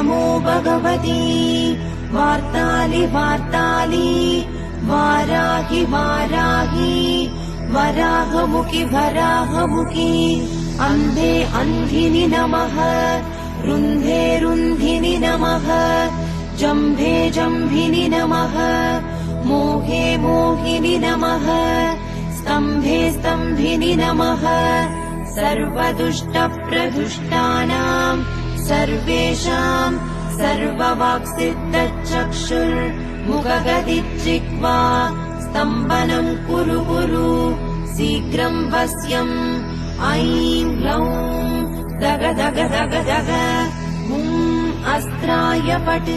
नमो भगवती वार्तालि वार्तालि वाराहि वाराहि वराहमुखि वराहमुखि अन्धे अन्धिनि नमः रुन्धे रुन्धिनि नमः जम्भे जम्भिनि नमः मोहे मोहिनि नमः स्तम्भे स्तम्भिनि नमः सर्वदुष्टप्रदुष्टानाम् सर्वेषाम् सर्ववाक्सिद्धचक्षुर्मुखगदिज्जिह्वा स्तम्भनम् कुरु कुरु शीघ्रम् वश्यम् ऐं ग्लौं दग दग दग दग अस्त्राय पट्।